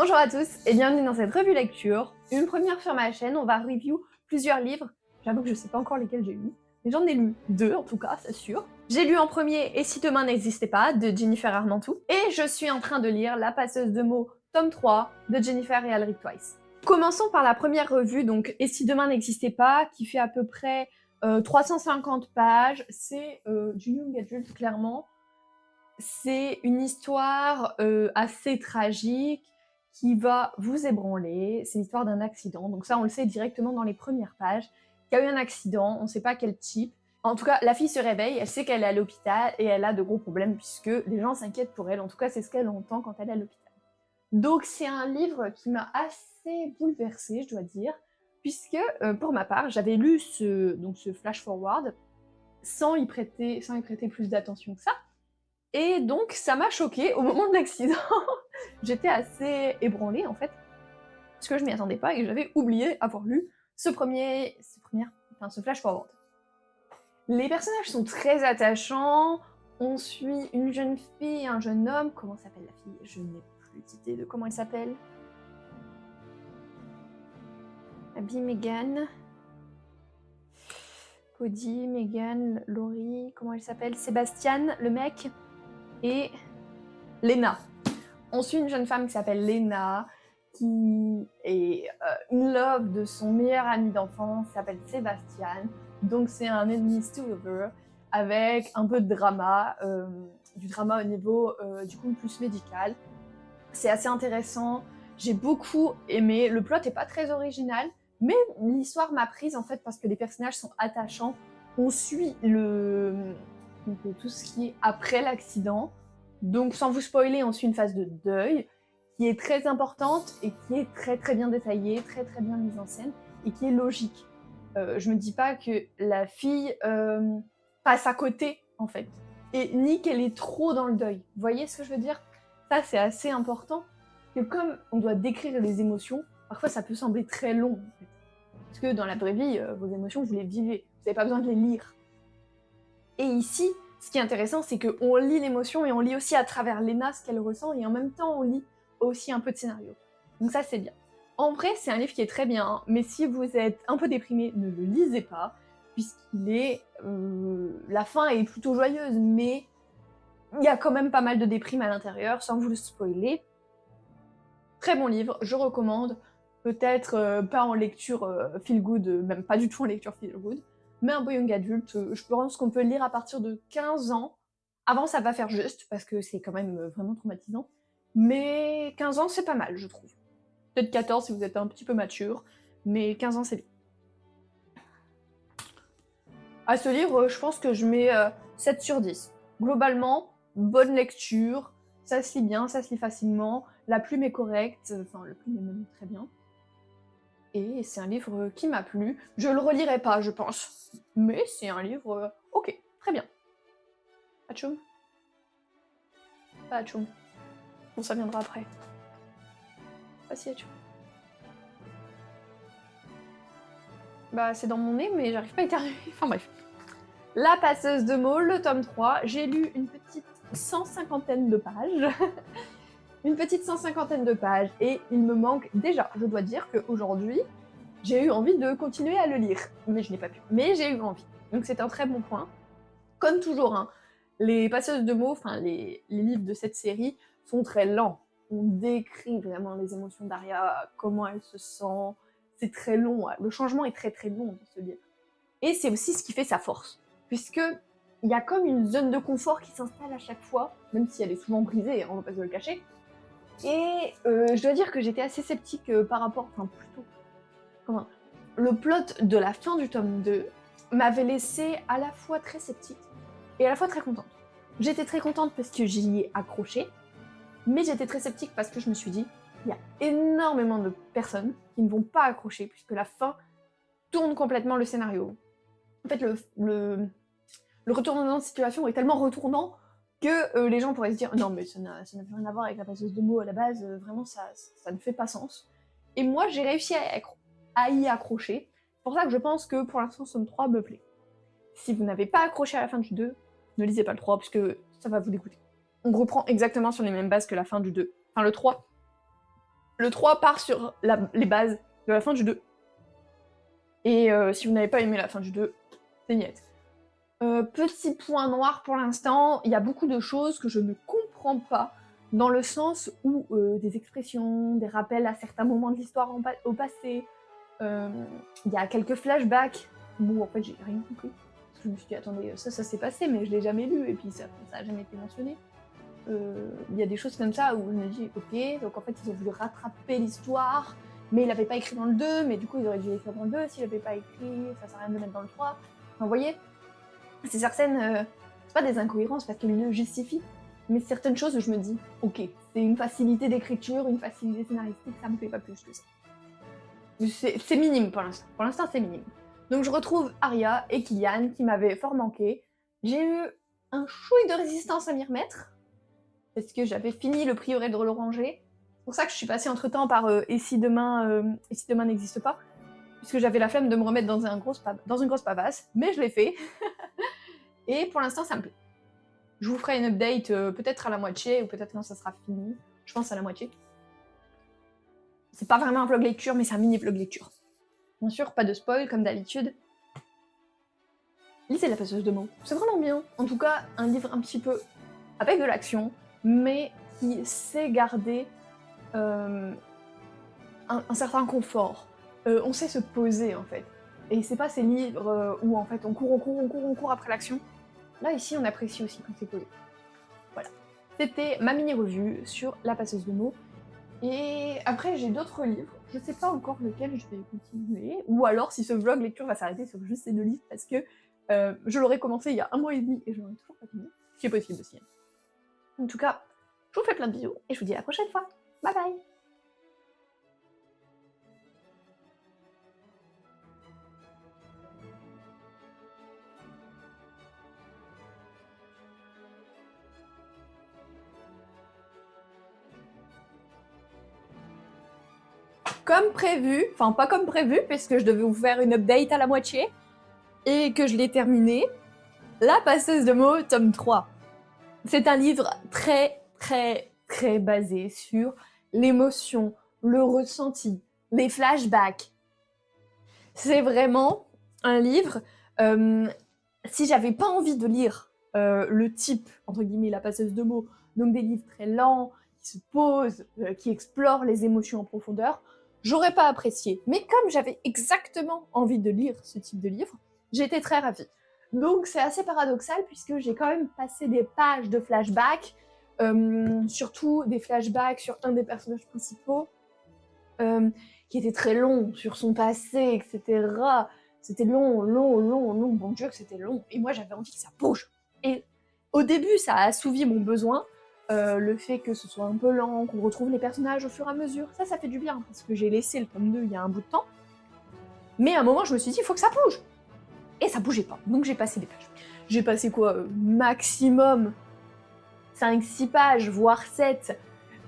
Bonjour à tous et bienvenue dans cette revue lecture. Une première sur ma chaîne, on va review plusieurs livres. J'avoue que je sais pas encore lesquels j'ai lu, mais j'en ai lu 2 en tout cas, c'est sûr. J'ai lu en premier Et si demain n'existait pas de Jennifer Armentou et je suis en train de lire La passeuse de mots, tome 3 de Jennifer et Alric Twice. Commençons par la première revue, donc Et si demain n'existait pas, qui fait à peu près 350 pages. C'est du young adult clairement. C'est une histoire assez tragique qui va vous ébranler. C'est l'histoire d'un accident. Donc ça, on le sait directement dans les premières pages. Il y a eu un accident, on ne sait pas quel type. En tout cas, la fille se réveille, elle sait qu'elle est à l'hôpital et elle a de gros problèmes puisque les gens s'inquiètent pour elle. En tout cas, c'est ce qu'elle entend quand elle est à l'hôpital. Donc c'est un livre qui m'a assez bouleversée, je dois dire, puisque pour ma part, j'avais lu ce flash forward sans y prêter plus d'attention que ça. Et donc, ça m'a choquée au moment de l'accident. J'étais assez ébranlée, en fait, parce que je m'y attendais pas et que j'avais oublié avoir lu ce flash forward. Les personnages sont très attachants. On suit une jeune fille et un jeune homme. Comment s'appelle la fille? Je n'ai plus d'idée de comment elle s'appelle. Abby, Megan... Cody, Megan, Laurie... Comment elle s'appelle? Sébastien, le mec... Et Lena. On suit une jeune femme qui s'appelle Lena, qui est in love de son meilleur ami d'enfance, qui s'appelle Sébastien. Donc c'est un enemies to lover, avec un peu de drama, du drama au niveau du coup plus médical. C'est assez intéressant, j'ai beaucoup aimé. Le plot est pas très original, mais l'histoire m'a prise en fait parce que les personnages sont attachants. On suit tout ce qui est après l'accident. Donc sans vous spoiler, on suit une phase de deuil qui est très importante et qui est très très bien détaillée, très très bien mise en scène et qui est logique. Je me dis pas que la fille passe à côté en fait, et ni qu'elle est trop dans le deuil. Vous voyez ce que je veux dire? Ça c'est assez important, que comme on doit décrire les émotions, parfois ça peut sembler très long en fait. Parce que dans la vraie vie, vos émotions vous les vivez, vous n'avez pas besoin de les lire. Et ici, ce qui est intéressant, c'est qu'on lit l'émotion et on lit aussi à travers Lena ce qu'elle ressent, et en même temps, on lit aussi un peu de scénario. Donc ça, c'est bien. En vrai, c'est un livre qui est très bien, mais si vous êtes un peu déprimé, ne le lisez pas, puisqu'il est... la fin est plutôt joyeuse, mais il y a quand même pas mal de déprime à l'intérieur, sans vous le spoiler. Très bon livre, je recommande. Peut-être pas en lecture feel good, même pas du tout en lecture feel good, mais un beau young adulte, je pense qu'on peut le lire à partir de 15 ans. Avant, ça va faire juste, parce que c'est quand même vraiment traumatisant. Mais 15 ans, c'est pas mal, je trouve. Peut-être 14 si vous êtes un petit peu mature, mais 15 ans, c'est bien. À ce livre, je pense que je mets 7 sur 10. Globalement, bonne lecture, ça se lit bien, ça se lit facilement, la plume est correcte, enfin, la plume est même très bien. Et c'est un livre qui m'a plu. Je le relirai pas, je pense. Mais c'est un livre ok, très bien. Atchoum. Pas Atchoum. Bon, ça viendra après. Ah si, Atchoum. Bah, c'est dans mon nez, mais j'arrive pas à éternuer. Enfin bref. La passeuse de mots, le tome 3. J'ai lu une petite 150aine de pages. Une petite 150aine de pages. Et il me manque déjà, je dois dire qu'aujourd'hui, j'ai eu envie de continuer à le lire, mais je n'ai pas pu. Mais j'ai eu envie, donc c'est un très bon point. Comme toujours, hein, les passeuses de mots, enfin les livres de cette série sont très lents. On décrit vraiment les émotions d'Aria, comment elle se sent, c'est très long, le changement est très très long dans ce livre. Et c'est aussi ce qui fait sa force, puisque il y a comme une zone de confort qui s'installe à chaque fois, même si elle est souvent brisée, hein, on va pas se le cacher. Et je dois dire que j'étais assez sceptique par rapport, enfin plutôt... Comment ? Le plot de la fin du tome 2 m'avait laissé à la fois très sceptique et à la fois très contente. J'étais très contente parce que j'y ai accroché, mais j'étais très sceptique parce que je me suis dit, il y a énormément de personnes qui ne vont pas accrocher puisque la fin tourne complètement le scénario. En fait, le retournement de situation est tellement retournant que les gens pourraient se dire non mais ça n'a rien à voir avec la passeuse de mots à la base, vraiment ça ne fait pas sens. Et moi j'ai réussi à y accrocher. C'est pour ça que je pense que pour l'instant, ce tome 3 me plaît. Si vous n'avez pas accroché à la fin du 2, ne lisez pas le 3, parce que ça va vous dégoûter. On reprend exactement sur les mêmes bases que la fin du 2. Enfin, le 3. Le 3 part sur les bases de la fin du 2. Et si vous n'avez pas aimé la fin du 2, c'est niette. Petit point noir pour l'instant, il y a beaucoup de choses que je ne comprends pas, dans le sens où des expressions, des rappels à certains moments de l'histoire au passé, il y a quelques flashbacks où en fait j'ai rien compris. Parce que je me suis dit, attendez, ça s'est passé, mais je l'ai jamais lu, et puis ça a jamais été mentionné. Il y a des choses comme ça où je me dis, ok, donc en fait ils ont voulu rattraper l'histoire, mais il l'avait pas écrit dans le 2, mais du coup ils auraient dû l'écrire dans le 2, s'il l'avait pas écrit, ça sert à rien de le mettre dans le 3. Enfin, vous voyez, c'est certaines, c'est pas des incohérences parce qu'ils le justifient, mais certaines choses où je me dis, ok, c'est une facilité d'écriture, une facilité scénaristique, ça me fait pas plus que ça. C'est minime pour l'instant. Pour l'instant, c'est minime. Donc je retrouve Arya et Kylian qui m'avaient fort manqué. J'ai eu un chouille de résistance à m'y remettre parce que j'avais fini le prieuré de l'Oranger. C'est pour ça que je suis passée entre temps par et si demain n'existe pas, puisque j'avais la flemme de me remettre dans une grosse pavasse, mais je l'ai fait. Et pour l'instant, ça me plaît. Je vous ferai une update peut-être à la moitié ou peut-être quand ça sera fini. Je pense à la moitié. C'est pas vraiment un vlog lecture, mais c'est un mini vlog lecture. Bien sûr, pas de spoil comme d'habitude. Lisez La Passeuse de mots, c'est vraiment bien. En tout cas, un livre un petit peu avec de l'action, mais qui sait garder un certain confort. On sait se poser en fait. Et c'est pas ces livres où en fait on court après l'action. Là ici on apprécie aussi quand c'est posé. Voilà. C'était ma mini-revue sur La Passeuse de mots. Et après, j'ai d'autres livres. Je sais pas encore lequel je vais continuer. Ou alors, si ce vlog lecture va s'arrêter sur juste ces 2 livres, parce que je l'aurais commencé il y a 1 mois et demi et je l'aurais toujours pas fini. Ce qui est possible aussi. En tout cas, je vous fais plein de bisous et je vous dis à la prochaine fois. Bye bye! Comme prévu, enfin pas comme prévu, puisque je devais vous faire une update à la moitié, et que je l'ai terminé, La Passeuse de mots, tome 3. C'est un livre très basé sur l'émotion, le ressenti, les flashbacks. C'est vraiment un livre, si j'avais pas envie de lire le type, entre guillemets, La Passeuse de mots, donc des livres très lents, qui se posent, qui explorent les émotions en profondeur, j'aurais pas apprécié. Mais comme j'avais exactement envie de lire ce type de livre, j'étais très ravie. Donc c'est assez paradoxal puisque j'ai quand même passé des pages de flashbacks, surtout des flashbacks sur un des personnages principaux, qui était très long, sur son passé, etc. C'était long, bon Dieu que c'était long. Et moi j'avais envie que ça bouge. Et au début ça a assouvi mon besoin, le fait que ce soit un peu lent, qu'on retrouve les personnages au fur et à mesure, ça fait du bien, parce que j'ai laissé le tome 2 il y a un bout de temps. Mais à un moment je me suis dit, il faut que ça bouge. Et ça bougeait pas, donc j'ai passé des pages. J'ai passé quoi, maximum 5-6 pages, voire 7,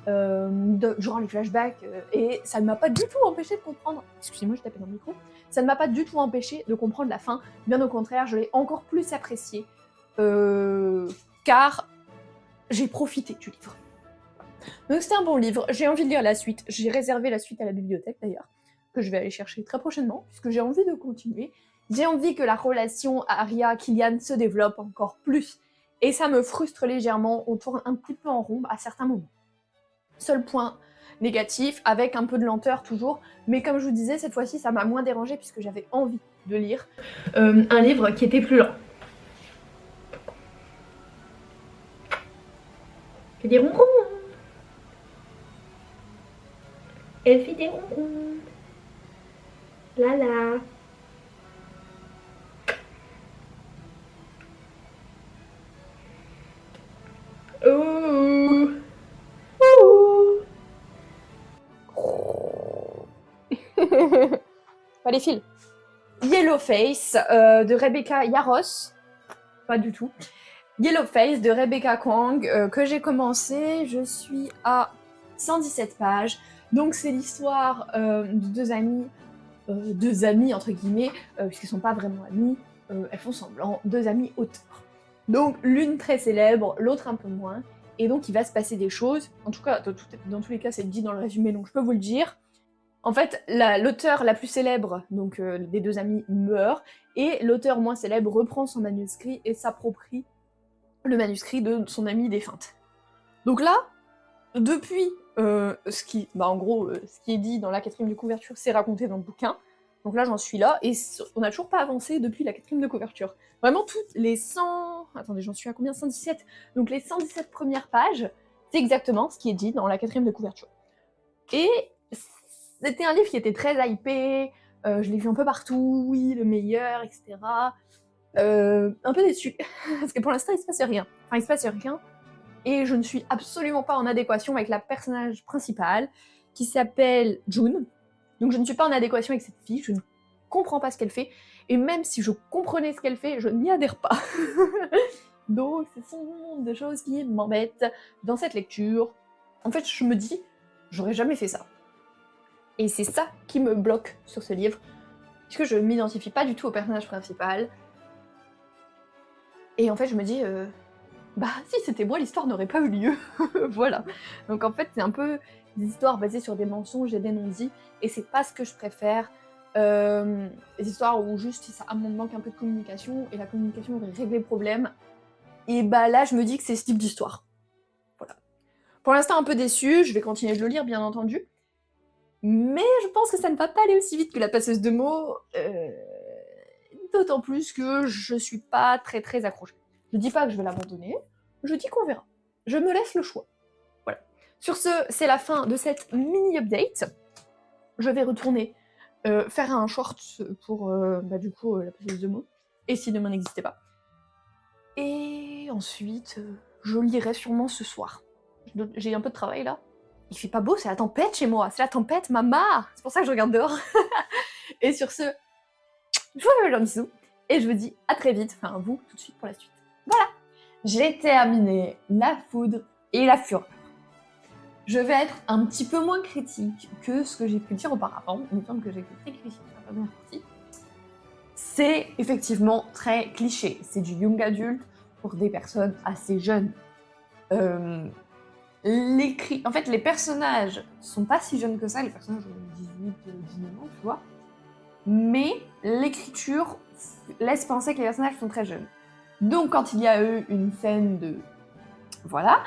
genre les flashbacks, et ça ne m'a pas du tout empêché de comprendre. Excusez-moi, je tapais dans le micro. Ça ne m'a pas du tout empêché de comprendre la fin. Bien au contraire, je l'ai encore plus apprécié, car j'ai profité du livre. Donc c'était un bon livre. J'ai envie de lire la suite. J'ai réservé la suite à la bibliothèque d'ailleurs, que je vais aller chercher très prochainement, puisque j'ai envie de continuer. J'ai envie que la relation Arya-Kylian se développe encore plus. Et ça me frustre légèrement, on tourne un petit peu en rond à certains moments. Seul point négatif, avec un peu de lenteur toujours, mais comme je vous disais, cette fois-ci ça m'a moins dérangé puisque j'avais envie de lire un livre qui était plus lent. Elle fait des ronrons. Elle fait des ronrons. Lala. Oh. Pas les fils. Yellowface de Rebecca Yarros. Pas du tout. Yellowface de Rebecca Kwong, que j'ai commencé. Je suis à 117 pages. Donc c'est l'histoire de deux amies entre guillemets, puisqu'elles sont pas vraiment amies, elles font semblant, deux amies auteurs. Donc l'une très célèbre, l'autre un peu moins. et donc il va se passer des choses. En tout cas, dans tous les cas, c'est dit dans le résumé, donc je peux vous le dire. En fait, l'auteur la plus célèbre, donc des deux amis, meurt, et l'auteur moins célèbre reprend son manuscrit et s'approprie le manuscrit de son amie défunte. Donc là, depuis ce qui est dit dans la 4e de couverture, c'est raconté dans le bouquin. Donc là, j'en suis là, et on n'a toujours pas avancé depuis la 4e de couverture. Vraiment, toutes les 100... Attendez, j'en suis à combien? 117. Donc les 117 premières pages, c'est exactement ce qui est dit dans la 4e de couverture. Et c'était un livre qui était très hypé, je l'ai vu un peu partout, oui, le meilleur, etc. Un peu déçue, parce que pour l'instant, il se passe rien. Enfin, il se passe rien, et je ne suis absolument pas en adéquation avec la personnage principale, qui s'appelle June. Donc je ne suis pas en adéquation avec cette fille, je ne comprends pas ce qu'elle fait, et même si je comprenais ce qu'elle fait, je n'y adhère pas. Donc ce sont des choses qui m'embêtent dans cette lecture. En fait, je me dis, j'aurais jamais fait ça. Et c'est ça qui me bloque sur ce livre, puisque je ne m'identifie pas du tout au personnage principal. Et en fait, je me dis, bah si c'était moi, l'histoire n'aurait pas eu lieu. Voilà. Donc en fait, c'est un peu des histoires basées sur des mensonges et des non-dits, et c'est pas ce que je préfère. Des histoires où juste ça me manque un peu de communication, et la communication aurait réglé le problème. Et bah là, je me dis que c'est ce type d'histoire. Voilà. Pour l'instant, un peu déçue, je vais continuer de le lire, bien entendu. Mais je pense que ça ne va pas aller aussi vite que La Passeuse de mots. D'autant plus que je suis pas très accrochée. Je dis pas que je vais l'abandonner, je dis qu'on verra. Je me laisse le choix. Voilà. Sur ce, c'est la fin de cette mini-update. Je vais retourner faire un short pour, du coup, La Passeuse de mots. Et si demain n'existait pas. Et ensuite, je lirai sûrement ce soir. J'ai un peu de travail là. Il fait pas beau, c'est la tempête chez moi. C'est la tempête, maman. C'est pour ça que je regarde dehors. Et sur ce, je vous fais un bisou. Et je vous dis à très vite, enfin vous, tout de suite pour la suite. Voilà. J'ai terminé La Foudre et la Fureur. Je vais être un petit peu moins critique que ce que j'ai pu dire auparavant. Il me semble que j'ai été très critique sur la première partie. C'est effectivement très cliché. C'est du young adulte pour des personnes assez jeunes. En fait, les personnages sont pas si jeunes que ça, les personnages ont 18, 19 ans, tu vois. Mais l'écriture laisse penser que les personnages sont très jeunes. Donc quand il y a eu une scène de... Voilà,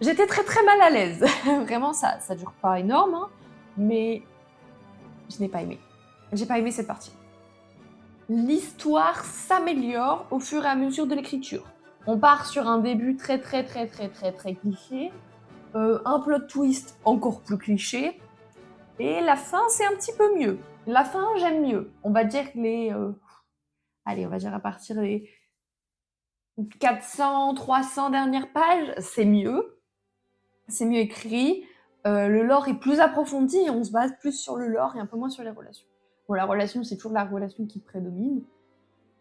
j'étais très mal à l'aise. Vraiment, ça dure pas énorme, hein, mais je n'ai pas aimé. J'ai pas aimé cette partie. L'histoire s'améliore au fur et à mesure de l'écriture. On part sur un début très cliché, un plot twist encore plus cliché, et la fin c'est un petit peu mieux. La fin j'aime mieux. On va dire que on va dire à partir des 400, 300 dernières pages, c'est mieux. C'est mieux écrit. Le lore est plus approfondi et on se base plus sur le lore et un peu moins sur les relations. Bon, la relation, c'est toujours la relation qui prédomine.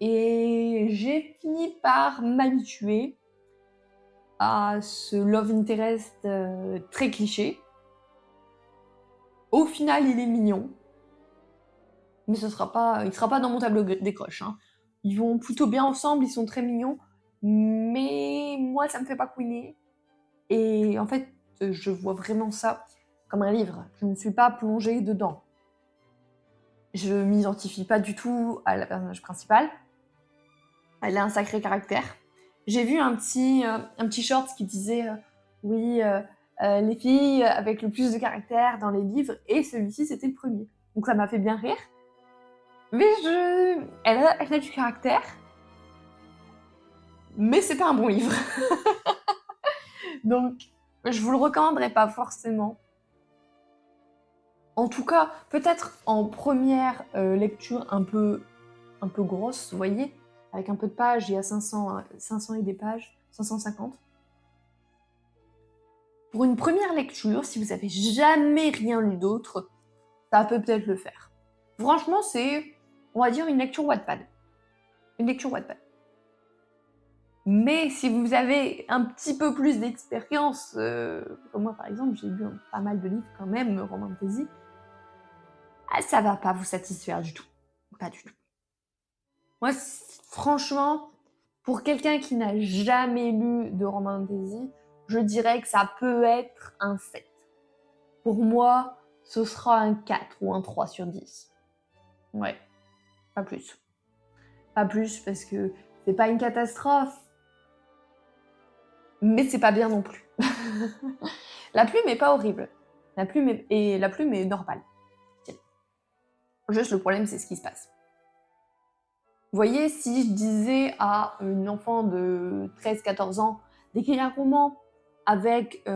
Et j'ai fini par m'habituer à ce love interest très cliché. Au final, il est mignon. Mais il sera pas dans mon tableau des croches. Hein. Ils vont plutôt bien ensemble, ils sont très mignons. Mais moi, ça me fait pas couiner. Et en fait, je vois vraiment ça comme un livre. Je ne suis pas plongée dedans. Je m'identifie pas du tout à la personnage principale. Elle a un sacré caractère. J'ai vu un petit short qui disait oui, les filles avec le plus de caractère dans les livres, et celui-ci c'était le premier. Donc ça m'a fait bien rire. Mais elle a du caractère, mais c'est pas un bon livre. Donc je vous le recommanderais pas forcément. En tout cas, peut-être en première lecture un peu grosse, vous voyez, avec un peu de pages, il y a 500 et des pages, 550. Pour une première lecture, si vous avez jamais rien lu d'autre, ça peut peut-être le faire. Franchement, c'est, on va dire, une lecture Wattpad. Une lecture Wattpad. Mais si vous avez un petit peu plus d'expérience, comme moi par exemple, j'ai lu pas mal de livres quand même, roman fantasy, ça va pas vous satisfaire du tout. Pas du tout. Moi, franchement, pour quelqu'un qui n'a jamais lu de roman fantasy, je dirais que ça peut être un 7. Pour moi, ce sera un 4 ou un 3 sur 10. Ouais, pas plus. Pas plus parce que c'est pas une catastrophe, mais c'est pas bien non plus. La plume est pas horrible. La plume est normale. Tiens. Juste le problème, c'est ce qui se passe. Vous voyez, si je disais à une enfant de 13-14 ans d'écrire un roman avec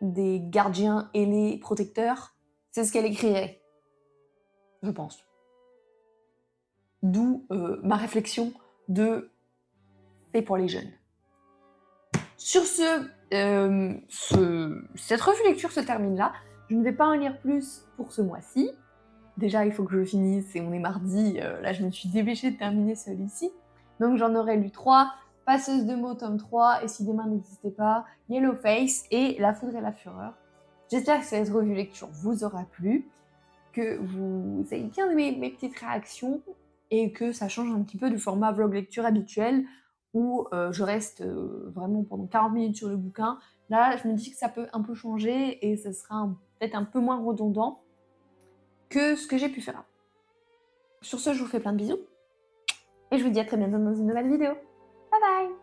des gardiens ailés protecteurs, c'est ce qu'elle écrirait, je pense. D'où ma réflexion de c'est pour les jeunes. Sur cette revue lecture se termine là. Je ne vais pas en lire plus pour ce mois-ci. Déjà, il faut que je finisse et on est mardi. Là, je me suis dépêchée de terminer celui-ci. Donc, j'en aurais lu 3. Passeuse de mots, tome 3. Et si demain n'existait pas, Yellowface et La foudre et la fureur. J'espère que cette revue lecture vous aura plu, que vous avez bien aimé mes petites réactions et que ça change un petit peu du format vlog lecture habituel où je reste vraiment pendant 40 minutes sur le bouquin. Là, je me dis que ça peut un peu changer et ça sera peut-être un peu moins redondant que ce que j'ai pu faire avant. Sur ce, je vous fais plein de bisous et je vous dis à très bientôt dans une nouvelle vidéo. Bye bye!